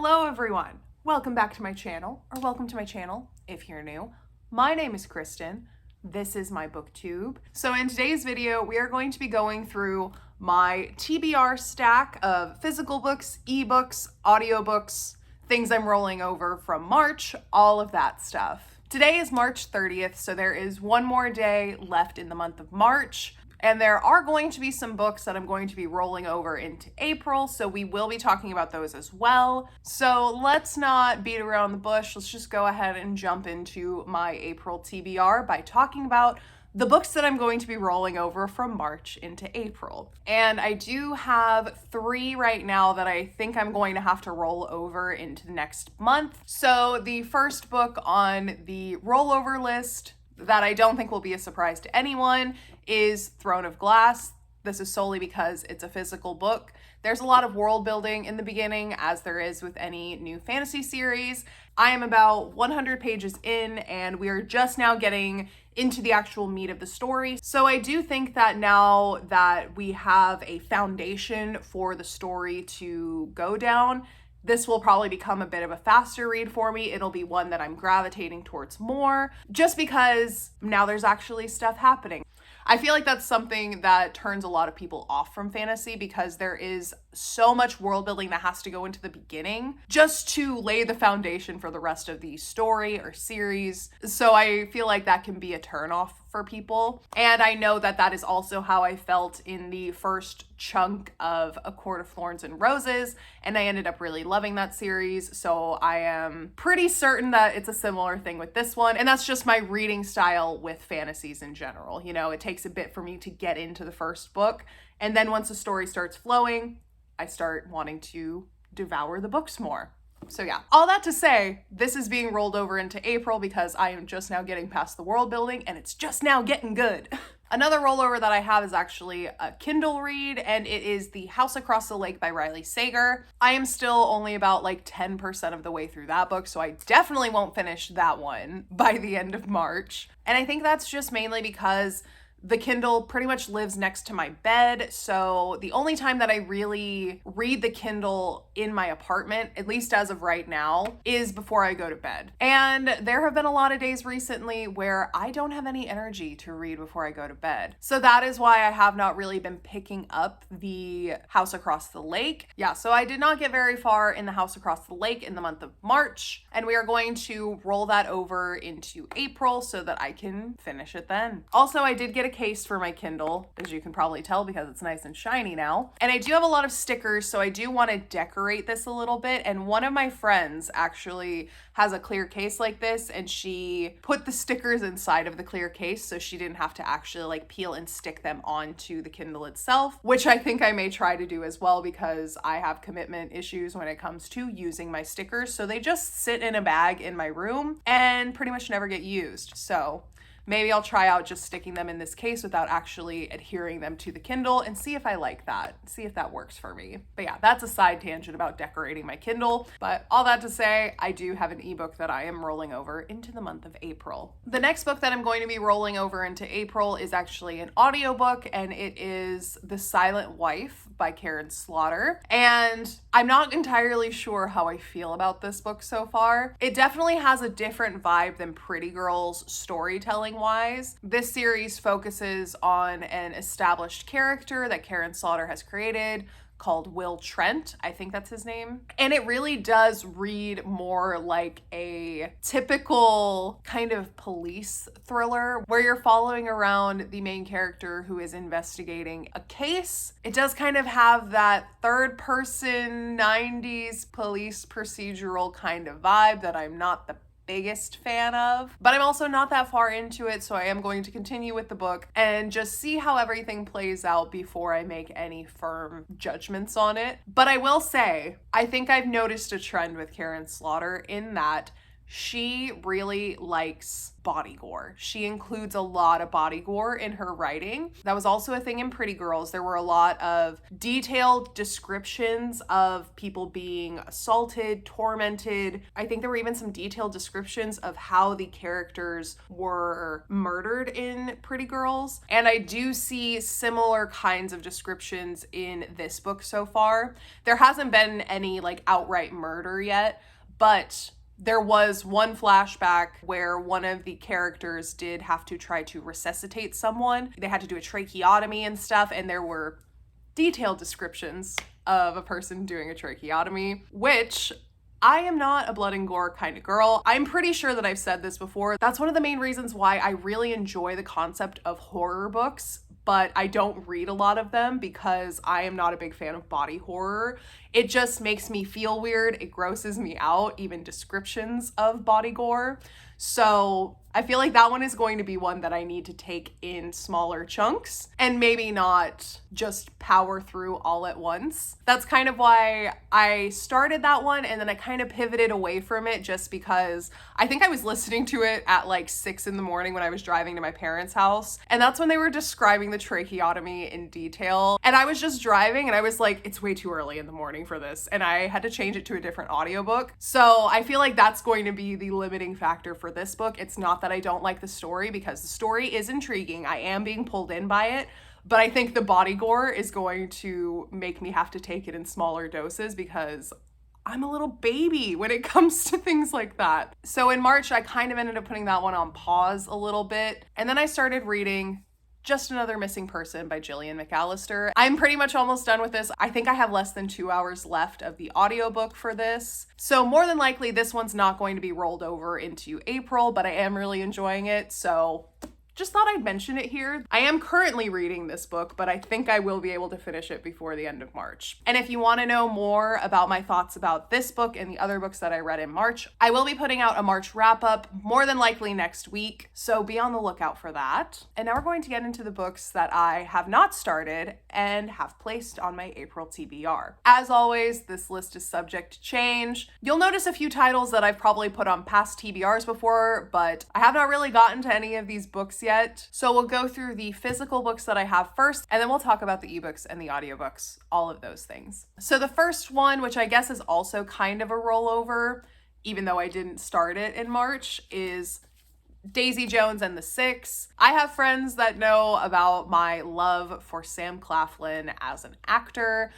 Hello everyone! Welcome back to my channel, or welcome to my channel if you're new. My name is Kristin. This is my booktube. So in today's video, we are going to be going through my TBR stack of physical books, ebooks, audiobooks, things I'm rolling over from March, all of that stuff. Today is March 30th, so there is one more day left in the month of March. And there are going to be some books that I'm going to be rolling over into April, so we will be talking about those as well. So let's not beat around the bush. Let's just go ahead and jump into my April TBR by talking about the books that I'm going to be rolling over from March into April. And I do have 3 right now that I think I'm going to have to roll over into the next month. So the first book on the rollover list that I don't think will be a surprise to anyone is Throne of Glass. This is solely because it's a physical book. There's a lot of world building in the beginning, as there is with any new fantasy series. I am about 100 pages in, and we are just now getting into the actual meat of the story. So I do think that now that we have a foundation for the story to go down, this will probably become a bit of a faster read for me. It'll be one that I'm gravitating towards more, just because now there's actually stuff happening. I feel like that's something that turns a lot of people off from fantasy because there is so much world building that has to go into the beginning just to lay the foundation for the rest of the story or series. So I feel like that can be a turnoff for people. And I know that that is also how I felt in the first chunk of A Court of Thorns and Roses, and I ended up really loving that series. So I am pretty certain that it's a similar thing with this one, and that's just my reading style with fantasies in general. You know, it takes a bit for me to get into the first book, and then once the story starts flowing, I start wanting to devour the books more. So yeah, all that to say, this is being rolled over into April because I am just now getting past the world building and it's just now getting good. Another rollover that I have is actually a Kindle read, and it is The House Across the Lake by Riley Sager. I am still only about like 10% of the way through that book, so I definitely won't finish that one by the end of March. And I think that's just mainly because the Kindle pretty much lives next to my bed, so the only time that I really read the Kindle in my apartment, at least as of right now, is before I go to bed. And there have been a lot of days recently where I don't have any energy to read before I go to bed. So that is why I have not really been picking up The House Across the Lake. Yeah, so I did not get very far in The House Across the Lake in the month of March, and we are going to roll that over into April so that I can finish it then. Also, I did get a case for my Kindle, as you can probably tell because it's nice and shiny now. And I do have a lot of stickers, so I do want to decorate this a little bit. And one of my friends actually has a clear case like this, and she put the stickers inside of the clear case so she didn't have to actually like peel and stick them onto the Kindle itself, which I think I may try to do as well because I have commitment issues when it comes to using my stickers. So they just sit in a bag in my room and pretty much never get used. So maybe I'll try out just sticking them in this case without actually adhering them to the Kindle and see if I like that, see if that works for me. But yeah, that's a side tangent about decorating my Kindle. But all that to say, I do have an ebook that I am rolling over into the month of April. The next book that I'm going to be rolling over into April is actually an audiobook, and it is The Silent Wife by Karin Slaughter. And I'm not entirely sure how I feel about this book so far. It definitely has a different vibe than Pretty Girl's storytelling wise. This series focuses on an established character that Karin Slaughter has created called Will Trent. I think that's his name. And it really does read more like a typical kind of police thriller where you're following around the main character who is investigating a case. It does kind of have that third person 90s police procedural kind of vibe that I'm not the biggest fan of, but I'm also not that far into it, so I am going to continue with the book and just see how everything plays out before I make any firm judgments on it. But I will say, I think I've noticed a trend with Karin Slaughter in that she really likes body gore. She includes a lot of body gore in her writing. That was also a thing in Pretty Girls. There were a lot of detailed descriptions of people being assaulted, tormented. I think there were even some detailed descriptions of how the characters were murdered in Pretty Girls. And I do see similar kinds of descriptions in this book so far. There hasn't been any like outright murder yet, but there was one flashback where one of the characters did have to try to resuscitate someone. They had to do a tracheotomy and stuff, and there were detailed descriptions of a person doing a tracheotomy, which I am not a blood and gore kind of girl. I'm pretty sure that I've said this before. That's one of the main reasons why I really enjoy the concept of horror books, but I don't read a lot of them because I am not a big fan of body horror. It just makes me feel weird. It grosses me out, even descriptions of body gore. So I feel like that one is going to be one that I need to take in smaller chunks and maybe not just power through all at once. That's kind of why I started that one, and then I kind of pivoted away from it just because I think I was listening to it at like 6 in the morning when I was driving to my parents' house. And that's when they were describing the tracheotomy in detail. And I was just driving and I was like, it's way too early in the morning for this. And I had to change it to a different audiobook. So I feel like that's going to be the limiting factor for this book. It's not that I don't like the story, because the story is intriguing. I am being pulled in by it. But I think the body gore is going to make me have to take it in smaller doses because I'm a little baby when it comes to things like that. So in March, I kind of ended up putting that one on pause a little bit. And then I started reading Just Another Missing Person by Gillian McAllister. I'm pretty much almost done with this. I think I have less than 2 hours left of the audiobook for this. So more than likely, this one's not going to be rolled over into April, but I am really enjoying it. So just thought I'd mention it here. I am currently reading this book, but I think I will be able to finish it before the end of March. And if you want to know more about my thoughts about this book and the other books that I read in March, I will be putting out a March wrap-up, more than likely next week, so be on the lookout for that. And now we're going to get into the books that I have not started and have placed on my April TBR. As always, this list is subject to change. You'll notice a few titles that I've probably put on past TBRs before, but I have not really gotten to any of these books yet. So we'll go through the physical books that I have first, and then we'll talk about the ebooks and the audiobooks, all of those things. So the first one, which I guess is also kind of a rollover, even though I didn't start it in March, is Daisy Jones and the Six. I have friends that know about my love for Sam Claflin as an actor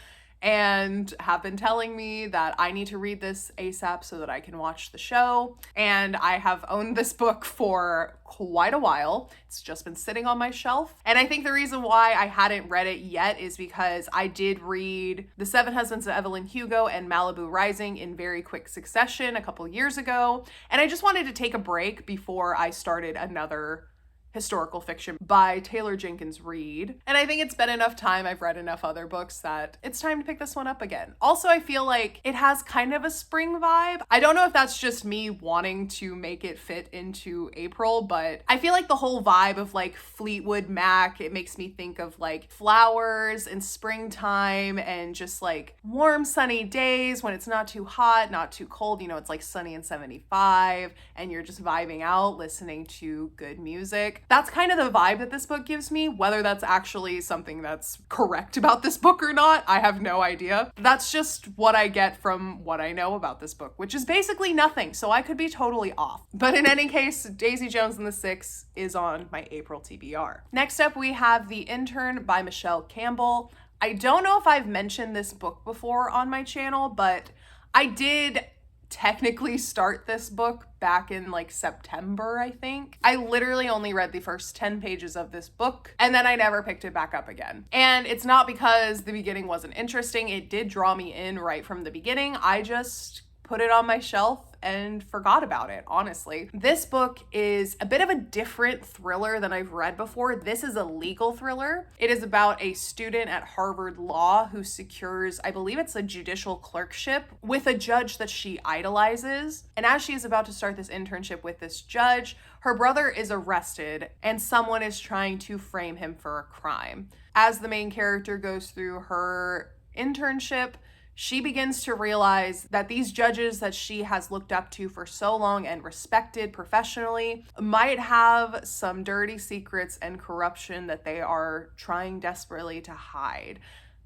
and have been telling me that I need to read this ASAP so that I can watch the show. And I have owned this book for quite a while. It's just been sitting on my shelf. And I think the reason why I hadn't read it yet is because I did read The Seven Husbands of Evelyn Hugo and Malibu Rising in very quick succession a couple years ago. And I just wanted to take a break before I started another historical fiction by Taylor Jenkins Reid. And I think it's been enough time, I've read enough other books that it's time to pick this one up again. Also, I feel like it has kind of a spring vibe. I don't know if that's just me wanting to make it fit into April, but I feel like the whole vibe of like Fleetwood Mac, it makes me think of like flowers and springtime and just like warm sunny days when it's not too hot, not too cold. You know, it's like sunny and 75 and you're just vibing out, listening to good music. That's kind of the vibe that this book gives me. Whether that's actually something that's correct about this book or not, I have no idea. That's just what I get from what I know about this book, which is basically nothing, so I could be totally off. But in any case, Daisy Jones and the Six is on my April TBR. Next up, we have The Intern by Michelle Campbell. I don't know if I've mentioned this book before on my channel, but I did technically start this book back in like September, I think. I literally only read the first 10 pages of this book and then I never picked it back up again. And it's not because the beginning wasn't interesting. It did draw me in right from the beginning. I just put it on my shelf and forgot about it, honestly. This book is a bit of a different thriller than I've read before. This is a legal thriller. It is about a student at Harvard Law who secures, I believe it's a judicial clerkship, with a judge that she idolizes. And as she is about to start this internship with this judge, her brother is arrested and someone is trying to frame him for a crime. As the main character goes through her internship, she begins to realize that these judges that she has looked up to for so long and respected professionally might have some dirty secrets and corruption that they are trying desperately to hide.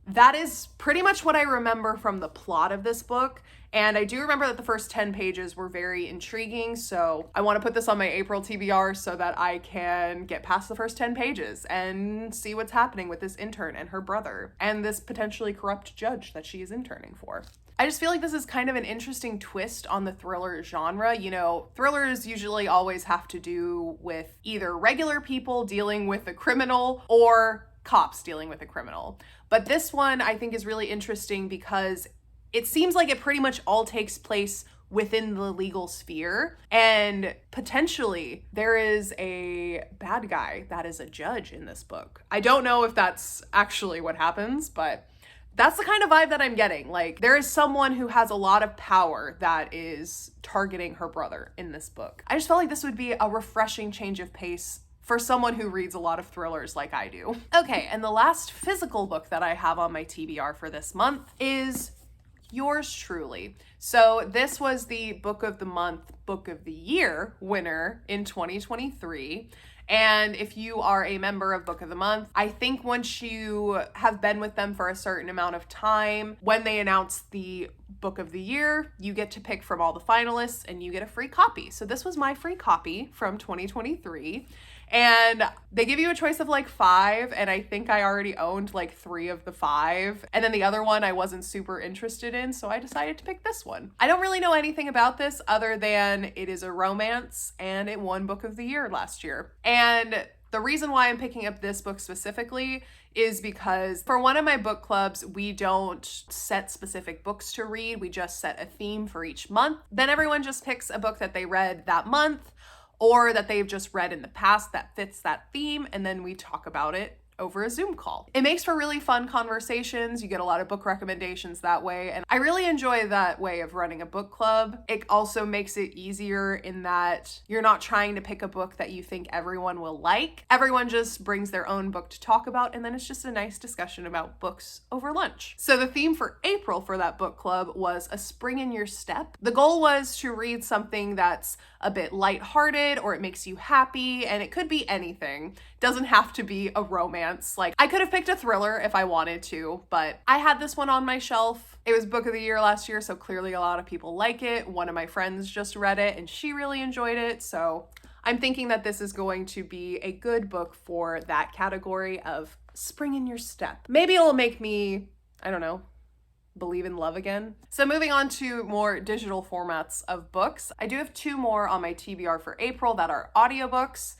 That is pretty much what I remember from the plot of this book. And I do remember that the first 10 pages were very intriguing, so I want to put this on my April TBR so that I can get past the first 10 pages and see what's happening with this intern and her brother and this potentially corrupt judge that she is interning for. I just feel like this is kind of an interesting twist on the thriller genre. You know, thrillers usually always have to do with either regular people dealing with a criminal or cops dealing with a criminal. But this one I think is really interesting because it seems like it pretty much all takes place within the legal sphere, and potentially there is a bad guy that is a judge in this book. I don't know if that's actually what happens, but that's the kind of vibe that I'm getting. Like, there is someone who has a lot of power that is targeting her brother in this book. I just felt like this would be a refreshing change of pace for someone who reads a lot of thrillers like I do. Okay, and the last physical book that I have on my TBR for this month is yours truly. So this was the Book of the Month, Book of the Year winner in 2023. And if you are a member of Book of the Month, I think once you have been with them for a certain amount of time, when they announce the Book of the Year, you get to pick from all the finalists and you get a free copy. So this was my free copy from 2023. And they give you a choice of like 5, and I think I already owned like 3 of the 5. And then the other one I wasn't super interested in, so I decided to pick this one. I don't really know anything about this other than it is a romance and it won Book of the Year last year. And the reason why I'm picking up this book specifically is because for one of my book clubs, we don't set specific books to read. We just set a theme for each month. Then everyone just picks a book that they read that month or that they've just read in the past that fits that theme, and then we talk about it over a Zoom call. It makes for really fun conversations. You get a lot of book recommendations that way, and I really enjoy that way of running a book club. It also makes it easier in that you're not trying to pick a book that you think everyone will like. Everyone just brings their own book to talk about, and then it's just a nice discussion about books over lunch. So the theme for April for that book club was A Spring in Your Step. The goal was to read something that's a bit lighthearted or it makes you happy, and it could be anything. It doesn't have to be a romance. Like, I could have picked a thriller if I wanted to, but I had this one on my shelf. It was Book of the Year last year, so clearly a lot of people like it. One of my friends just read it and she really enjoyed it, so I'm thinking that this is going to be a good book for that category of spring in your step. Maybe it'll make me, I don't know, believe in love again. So moving on to more digital formats of books, I do have 2 more on my TBR for April that are audiobooks.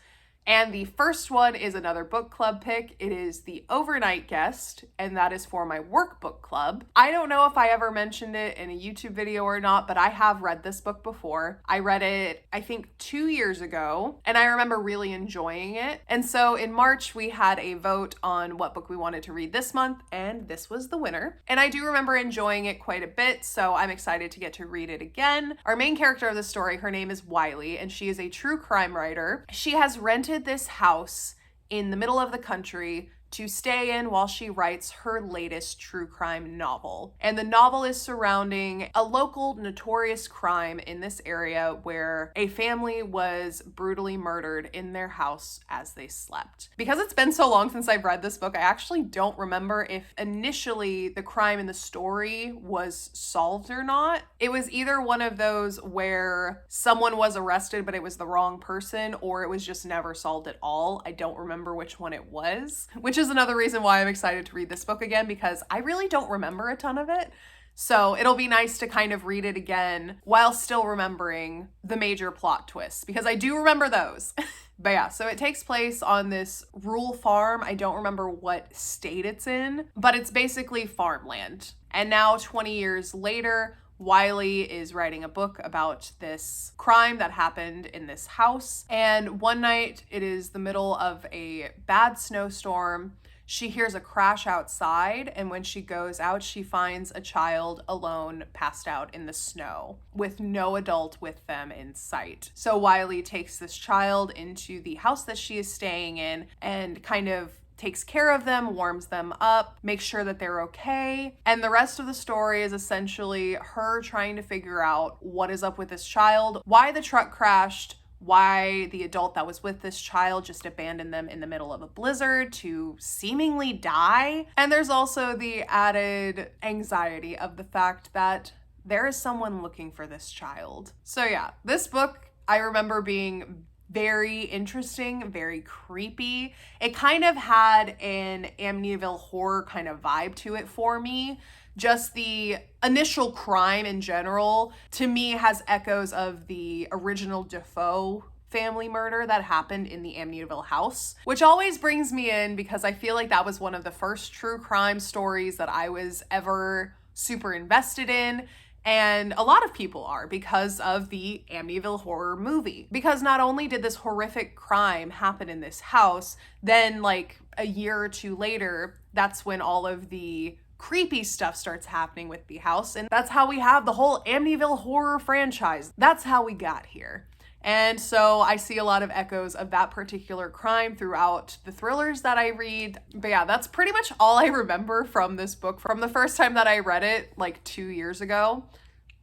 And the first one is another book club pick. It is The Overnight Guest, and that is for my workbook club. I don't know if I ever mentioned it in a YouTube video or not, but I have read this book before. I read it, I think 2 years ago, and I remember really enjoying it. And so in March, we had a vote on what book we wanted to read this month, and this was the winner. And I do remember enjoying it quite a bit, so I'm excited to get to read it again. Our main character of the story, her name is Wiley, and she is a true crime writer. She has rented this house in the middle of the country to stay in while she writes her latest true crime novel. And the novel is surrounding a local notorious crime in this area where a family was brutally murdered in their house as they slept. Because it's been so long since I've read this book, I actually don't remember if initially the crime in the story was solved or not. It was either one of those where someone was arrested but it was the wrong person, or it was just never solved at all. I don't remember which one it was, which is another reason why I'm excited to read this book again, because I really don't remember a ton of it. So it'll be nice to kind of read it again while still remembering the major plot twists, because I do remember those. But yeah, so it takes place on this rural farm. I don't remember what state it's in, but it's basically farmland. And now 20 years later, Wiley is writing a book about this crime that happened in this house. And one night, it is the middle of a bad snowstorm. She hears a crash outside, and when she goes out, she finds a child alone, passed out in the snow, with no adult with them in sight. So Wiley takes this child into the house that she is staying in and kind of takes care of them, warms them up, makes sure that they're okay. And the rest of the story is essentially her trying to figure out what is up with this child, why the truck crashed, why the adult that was with this child just abandoned them in the middle of a blizzard to seemingly die. And there's also the added anxiety of the fact that there is someone looking for this child. So yeah, this book I remember being very interesting, very creepy. It kind of had an Amityville horror kind of vibe to it for me. Just the initial crime in general, to me, has echoes of the original Defoe family murder that happened in the Amityville house, which always brings me in because I feel like that was one of the first true crime stories that I was ever super invested in. And a lot of people are because of the Amityville horror movie. Because not only did this horrific crime happen in this house, then like a year or two later, that's when all of the creepy stuff starts happening with the house. And that's how we have the whole Amityville horror franchise. That's how we got here. And so I see a lot of echoes of that particular crime throughout the thrillers that I read. But yeah, that's pretty much all I remember from this book from the first time that I read it like 2 years ago.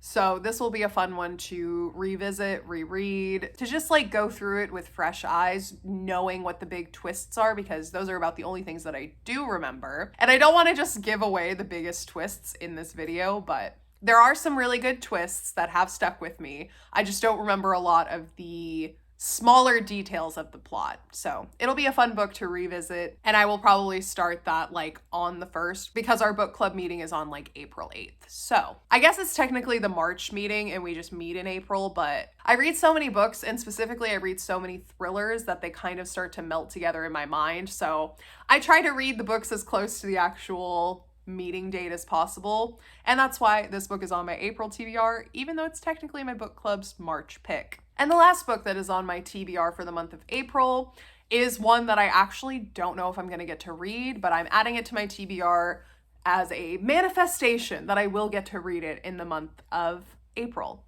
So this will be a fun one to revisit, reread, to just like go through it with fresh eyes, knowing what the big twists are, because those are about the only things that I do remember. And I don't want to just give away the biggest twists in this video, but there are some really good twists that have stuck with me. I just don't remember a lot of the smaller details of the plot. So it'll be a fun book to revisit, and I will probably start that like on the 1st because our book club meeting is on like April 8th. So I guess it's technically the March meeting and we just meet in April, but I read so many books, and specifically I read so many thrillers that they kind of start to melt together in my mind. So I try to read the books as close to the actual meeting date as possible, and that's why this book is on my April TBR, even though it's technically my book club's March pick. And the last book that is on my TBR for the month of April is one that I actually don't know if I'm going to get to read, but I'm adding it to my TBR as a manifestation that I will get to read it in the month of April.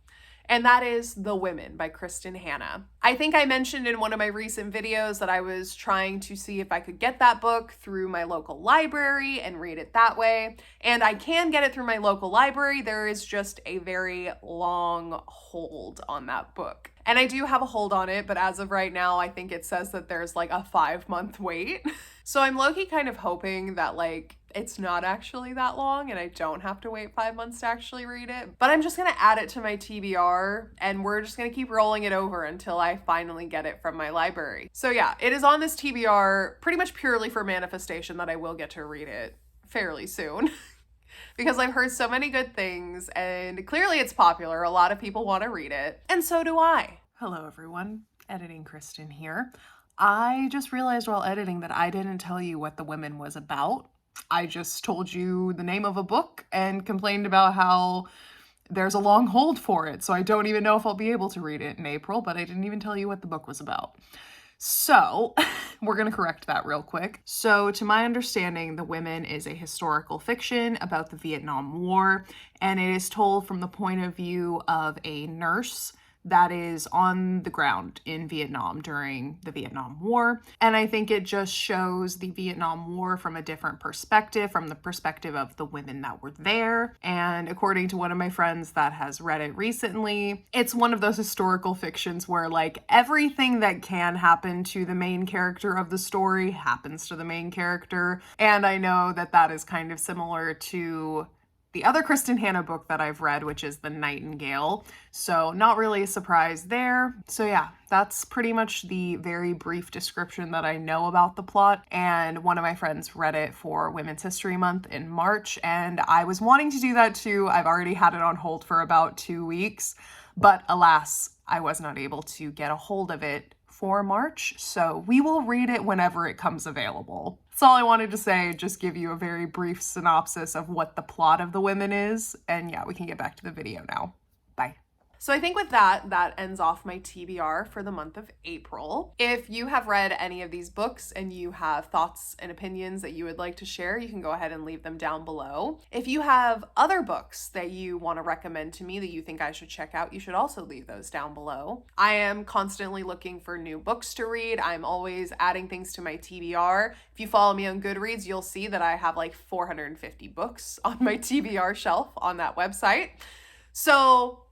And that is The Women by Kristin Hannah. I think I mentioned in one of my recent videos that I was trying to see if I could get that book through my local library and read it that way. And I can get it through my local library. There is just a very long hold on that book. And I do have a hold on it, but as of right now, I think it says that there's like a 5-month wait. So I'm low-key kind of hoping that like it's not actually that long and I don't have to wait 5 months to actually read it. But I'm just gonna add it to my TBR and we're just gonna keep rolling it over until I finally get it from my library. So yeah, it is on this TBR pretty much purely for manifestation that I will get to read it fairly soon. Because I've heard so many good things and clearly it's popular. A lot of people want to read it, and so do I. Hello everyone, editing Kristin here. I just realized while editing that I didn't tell you what The Women was about. I just told you the name of a book and complained about how there's a long hold for it, so I don't even know if I'll be able to read it in April, but I didn't even tell you what the book was about. So, we're going to correct that real quick. So, to my understanding, The Women is a historical fiction about the Vietnam War, and it is told from the point of view of a nurse that is on the ground in Vietnam during the Vietnam War. And I think it just shows the Vietnam War from a different perspective, from the perspective of the women that were there. And according to one of my friends that has read it recently, it's one of those historical fictions where like everything that can happen to the main character of the story happens to the main character. And I know that that is kind of similar to the other Kristin Hannah book that I've read, which is The Nightingale. So not really a surprise there. So yeah, that's pretty much the very brief description that I know about the plot. And one of my friends read it for Women's History Month in March, and I was wanting to do that too. I've already had it on hold for about 2 weeks, but alas, I was not able to get a hold of it for March, so we will read it whenever it comes available. That's all I wanted to say, just give you a very brief synopsis of what the plot of The Women is, and yeah, we can get back to the video now. Bye. So I think with that, that ends off my TBR for the month of April. If you have read any of these books and you have thoughts and opinions that you would like to share, you can go ahead and leave them down below. If you have other books that you want to recommend to me that you think I should check out, you should also leave those down below. I am constantly looking for new books to read. I'm always adding things to my TBR. If you follow me on Goodreads, you'll see that I have like 450 books on my TBR shelf on that website. So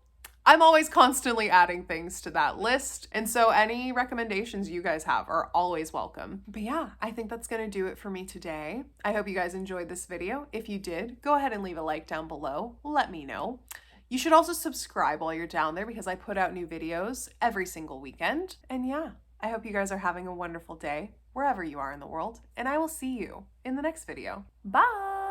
I'm always constantly adding things to that list. And so any recommendations you guys have are always welcome. But yeah, I think that's going to do it for me today. I hope you guys enjoyed this video. If you did, go ahead and leave a like down below. Let me know. You should also subscribe while you're down there because I put out new videos every single weekend. And yeah, I hope you guys are having a wonderful day wherever you are in the world. And I will see you in the next video. Bye!